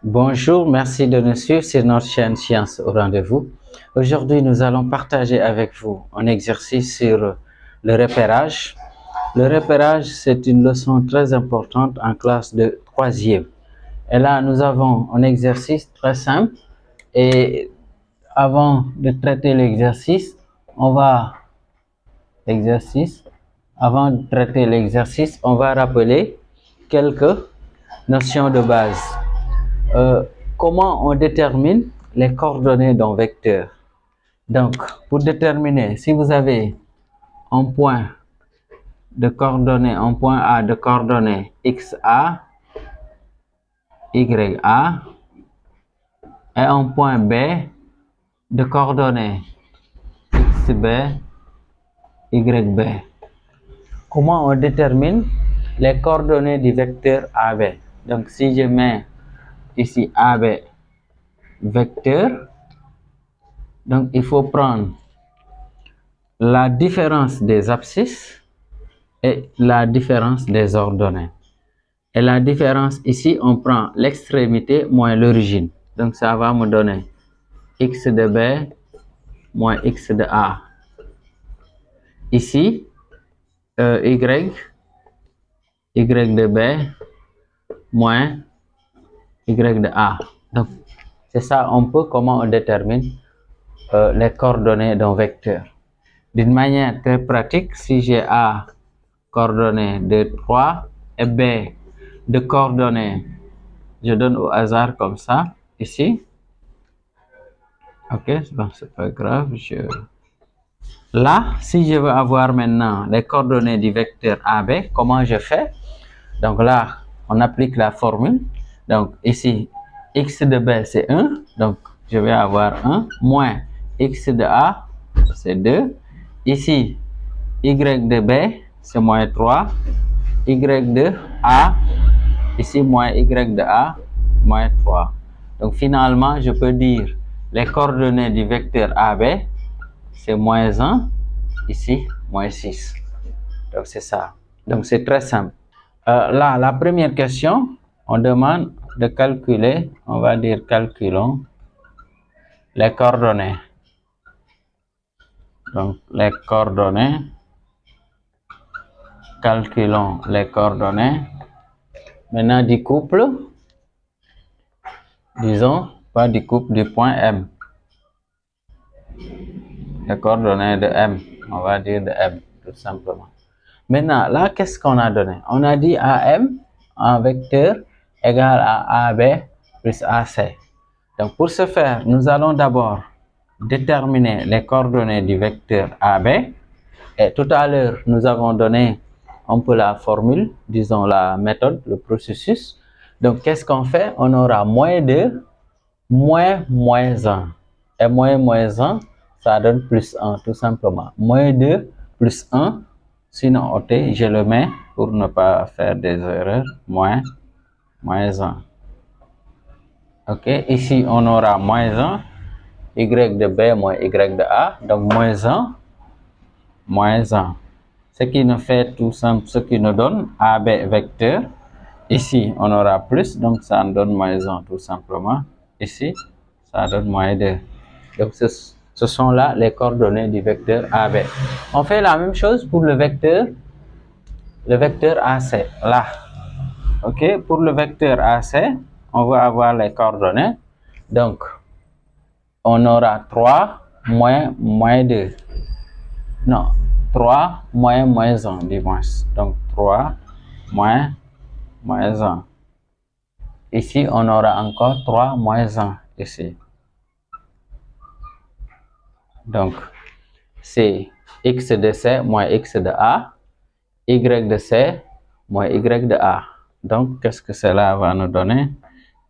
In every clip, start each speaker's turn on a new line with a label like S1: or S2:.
S1: Bonjour, merci de nous suivre sur notre chaîne Science au rendez-vous. Aujourd'hui, nous allons partager avec vous un exercice sur le repérage. Le repérage, c'est une leçon très importante en classe de troisième. Et là, nous avons un exercice très simple. Et avant de traiter l'exercice, on va rappeler quelques notions de base. Comment on détermine les coordonnées d'un vecteur? Donc, pour déterminer, si vous avez un point de coordonnées, un point A de coordonnées XA, YA, et un point B de coordonnées XB, YB. Comment on détermine les coordonnées du vecteur AB? Donc, si je mets ici AB vecteur, donc il faut prendre la différence des abscisses et la différence des ordonnées. Et la différence ici, on prend l'extrémité moins l'origine. Donc ça va me donner x de B moins x de A. Ici, y de B moins y de A. Donc c'est ça un peu comment on détermine les coordonnées d'un vecteur. D'une manière très pratique, si j'ai A coordonnées de 3 et B de coordonnées, je donne au hasard comme ça, ici. Ok, bon, c'est pas grave. Là, si je veux avoir maintenant les coordonnées du vecteur AB, comment je fais? Donc là, on applique la formule. Donc ici, x de B, c'est 1. Donc, je vais avoir 1 moins x de A, c'est 2. Ici, y de B, c'est moins 3. Y de A, ici, moins y de A, moins 3. Donc, finalement, je peux dire les coordonnées du vecteur AB, c'est moins 1. Ici, moins 6. Donc, c'est ça. Donc, c'est très simple. Là, la première question, on demande de calculer, on va dire calculons les coordonnées. Donc, les coordonnées, calculons les coordonnées. Maintenant, du couple, disons, pas du couple du point M. Les coordonnées de M, on va dire de M, tout simplement. Maintenant, là, qu'est-ce qu'on a donné? On a dit AM, un vecteur, égal à AB plus AC. Donc, pour ce faire, nous allons d'abord déterminer les coordonnées du vecteur AB. Et tout à l'heure, nous avons donné un peu la formule, disons la méthode, le processus. Donc, qu'est-ce qu'on fait? On aura moins 2, moins 1. Et moins 1, ça donne plus 1, tout simplement. Moins 2 plus 1, sinon, ok, je le mets pour ne pas faire des erreurs. Moins 1. Ok, ici, on aura moins 1. Y de B moins Y de A, donc moins 1. Ce qui nous fait tout simple, ce qui nous donne AB vecteur. Ici, on aura plus, donc ça nous donne moins 1 tout simplement. Ici, ça donne moins 2. Donc, ce sont là les coordonnées du vecteur AB. On fait la même chose pour le vecteur AC, là. Ok, pour le vecteur AC, on va avoir les coordonnées. Donc, on aura 3 moins 2. Non, 3 moins 1, du moins. Donc, 3 moins 1. Ici, on aura encore 3 moins 1, ici. Donc, c'est x de C moins x de A, y de C moins y de A. Donc, qu'est-ce que cela va nous donner?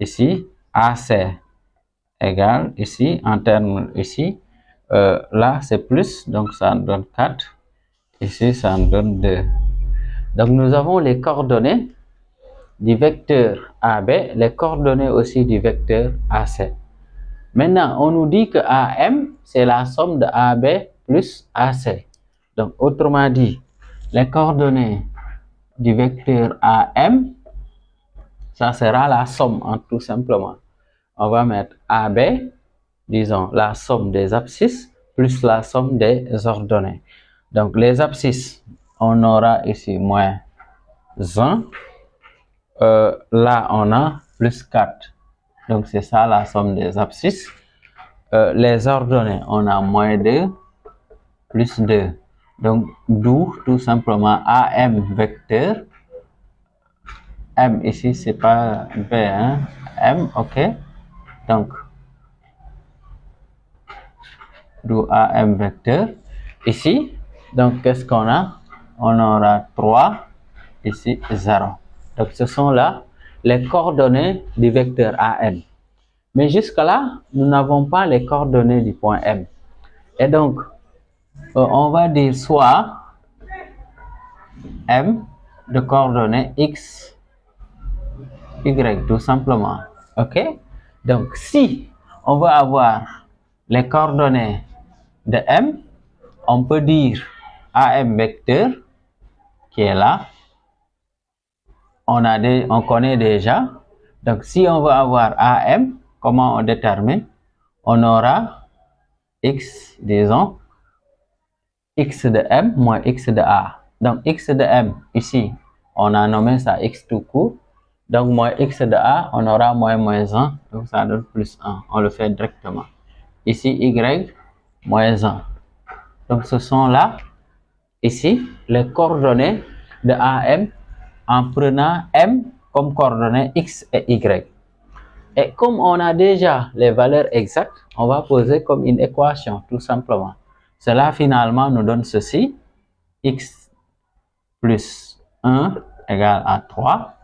S1: Ici, AC égale, ici, en termes ici, là, c'est plus, donc ça nous donne 4. Ici, ça nous donne 2. Donc, nous avons les coordonnées du vecteur AB, les coordonnées aussi du vecteur AC. Maintenant, on nous dit que AM, c'est la somme de AB plus AC. Donc, autrement dit, les coordonnées du vecteur AM, ça sera la somme, tout simplement. on va mettre AB, disons la somme des abscisses plus la somme des ordonnées. Donc les abscisses, on aura ici moins 1. Là, on a plus 4. Donc c'est ça la somme des abscisses. Les ordonnées, on a moins 2 plus 2. Donc d'où tout simplement AM vecteur. M ici, c'est pas B, hein? M, ok. Donc, d'où AM vecteur. Ici, donc qu'est-ce qu'on a? On aura 3, ici 0. Donc ce sont là les coordonnées du vecteur AM. Mais jusqu'à là, nous n'avons pas les coordonnées du point M. Et donc, on va dire soit M de coordonnées X, Y, tout simplement. Ok? Donc, si on veut avoir les coordonnées de M, on peut dire AM vecteur, qui est là. On connaît déjà. Donc, si on veut avoir AM, comment on détermine? On aura X, disons, X de M moins X de A. Donc, X de M, ici, on a nommé ça X tout court. Donc, moins X de A, on aura moins 1. Donc, ça donne plus 1. On le fait directement. Ici, Y, moins 1. Donc, ce sont là, ici, les coordonnées de AM en prenant M comme coordonnées X et Y. Et comme on a déjà les valeurs exactes, on va poser comme une équation, tout simplement. Cela, finalement, nous donne ceci. X plus 1 égale à 3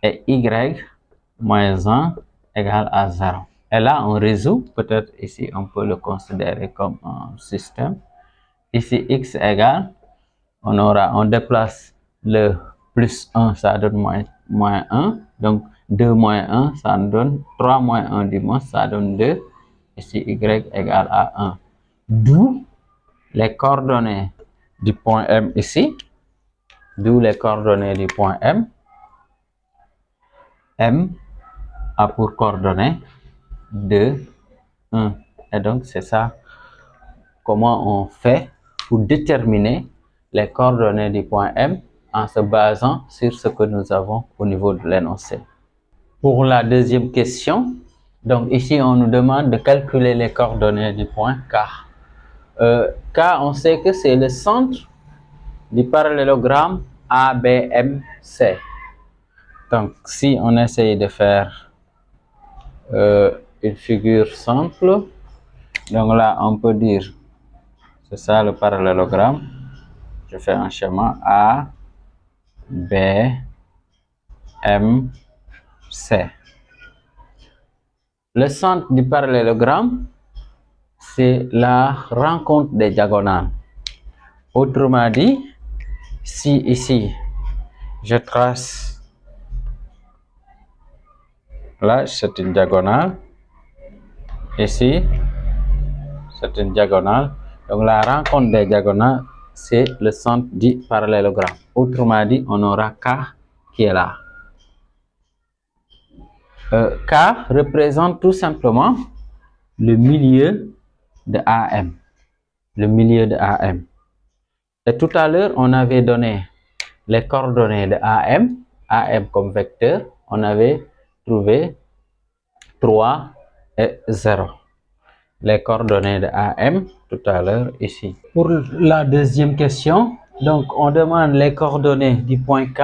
S1: et Y moins 1 égale à 0. Et là, on résout. Peut-être ici, on peut le considérer comme un système. Ici, X égale, on déplace le plus 1, ça donne moins 1. Donc, 2 moins 1, ça donne 3 moins 1 du moins, ça donne 2. Ici, Y égale à 1. D'où les coordonnées du point M ici. D'où les coordonnées du point M. M a pour coordonnées 2, 1. Et donc, c'est ça. Comment on fait pour déterminer les coordonnées du point M en se basant sur ce que nous avons au niveau de l'énoncé. Pour la deuxième question, donc ici, on nous demande de calculer les coordonnées du point K. K, on sait que c'est le centre du parallélogramme ABMC. Donc, si on essaye de faire une figure simple, donc là, on peut dire, c'est ça le parallélogramme. Je fais un schéma A, B, M, C. Le centre du parallélogramme, c'est la rencontre des diagonales. Autrement dit, si ici, je trace, là, c'est une diagonale. Ici, c'est une diagonale. Donc, la rencontre des diagonales, c'est le centre du parallélogramme. Autrement dit, on aura K qui est là. K représente tout simplement le milieu de AM. Le milieu de AM. Et tout à l'heure, on avait donné les coordonnées de AM, AM comme vecteur. On avait trouvé 3 et 0. Les coordonnées de AM tout à l'heure ici. Pour la deuxième question, donc on demande les coordonnées du point K,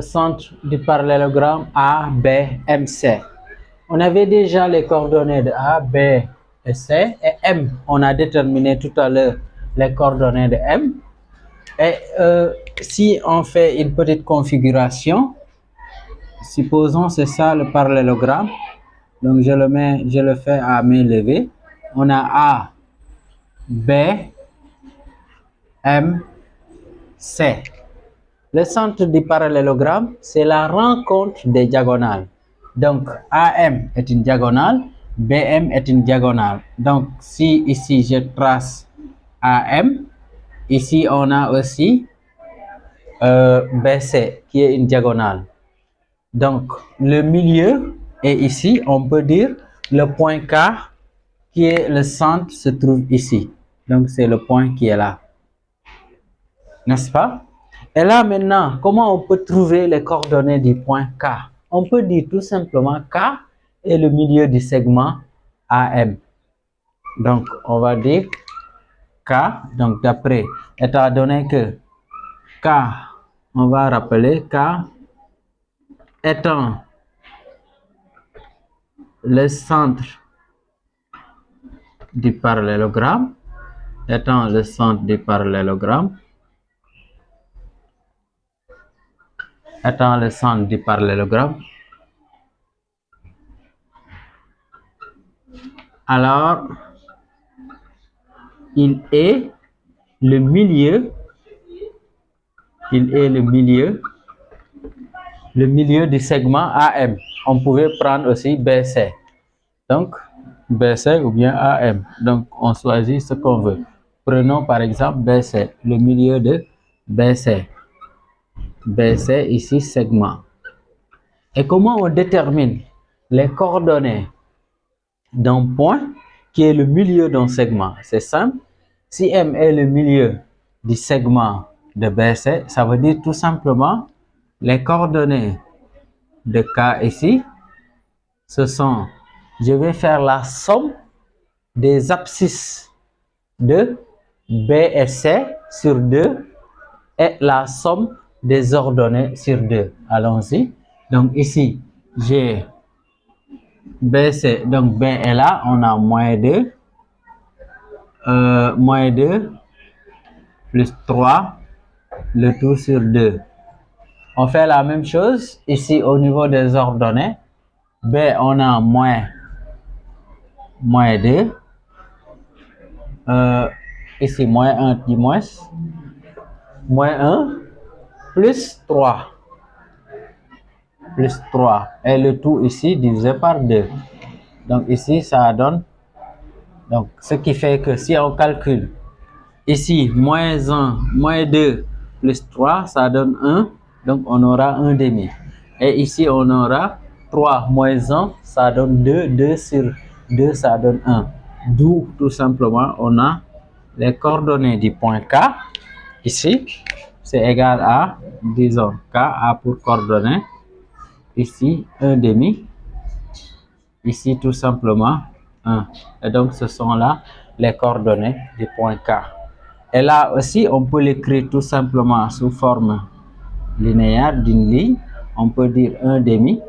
S1: centre du parallélogramme A, B, M, C. On avait déjà les coordonnées de A, B et C et M. On a déterminé tout à l'heure les coordonnées de M. Et si on fait une petite configuration, supposons c'est ça le parallélogramme. Donc je le fais à main levée. On a A, B, M, C. Le centre du parallélogramme, c'est la rencontre des diagonales. Donc AM est une diagonale, BM est une diagonale. Donc si ici je trace AM, ici on a aussi BC qui est une diagonale. Donc le milieu Et ici, on peut dire le point K qui est le centre se trouve ici. Donc, c'est le point qui est là. N'est-ce pas? Et là, maintenant, comment on peut trouver les coordonnées du point K? On peut dire tout simplement K est le milieu du segment AM. Donc, on va dire K, donc d'après, étant donné que K, on va rappeler K étant le centre du parallélogramme, étant le centre du parallélogramme, étant le centre du parallélogramme, alors il est le milieu, le milieu du segment AM. On pouvait prendre aussi BC. Donc, BC ou bien AM. Donc, on choisit ce qu'on veut. Prenons par exemple BC, le milieu de BC. BC, ici, segment. Et comment on détermine les coordonnées d'un point qui est le milieu d'un segment? C'est simple. Si M est le milieu du segment de BC, ça veut dire tout simplement les coordonnées de K ici, ce sont, je vais faire la somme des abscisses de B et C sur 2 et la somme des ordonnées sur 2. Allons-y. Donc ici, j'ai BC, donc B est là, on a moins 2, moins 2 plus 3, le tout sur 2. On fait la même chose ici au niveau des ordonnées. B, on a moins 2. Ici, moins 1 dit moins 1 plus 3. Plus 3. Et le tout ici divisé par 2. Donc ici, ça donne. Donc, ce qui fait que si on calcule ici, moins 1, moins 2 plus 3, ça donne 1. Donc, on aura 1 demi. Et ici, on aura 3 moins 1, ça donne 2. 2 sur 2, ça donne 1. D'où, tout simplement, on a les coordonnées du point K. Ici, c'est égal à, disons, K a pour coordonnées. Ici, 1 demi. Ici, tout simplement, 1. Et donc, ce sont là les coordonnées du point K. Et là aussi, on peut l'écrire tout simplement sous forme linéaire d'une ligne. On peut dire 1 demi.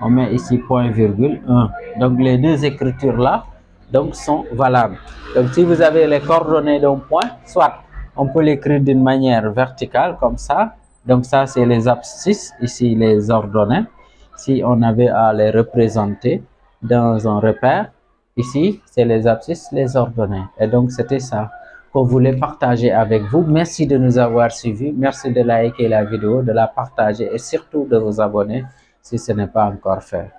S1: On met ici point virgule 1. Donc, les deux écritures là donc, sont valables. Donc, si vous avez les coordonnées d'un point, soit on peut l'écrire d'une manière verticale comme ça. Donc, ça, c'est les abscisses. Ici, les ordonnées. Si on avait à les représenter dans un repère, ici, c'est les abscisses, les ordonnées. Et donc, c'était ça qu'on voulait partager avec vous. Merci de nous avoir suivis. Merci de liker la vidéo, de la partager et surtout de vous abonner si ce n'est pas encore fait.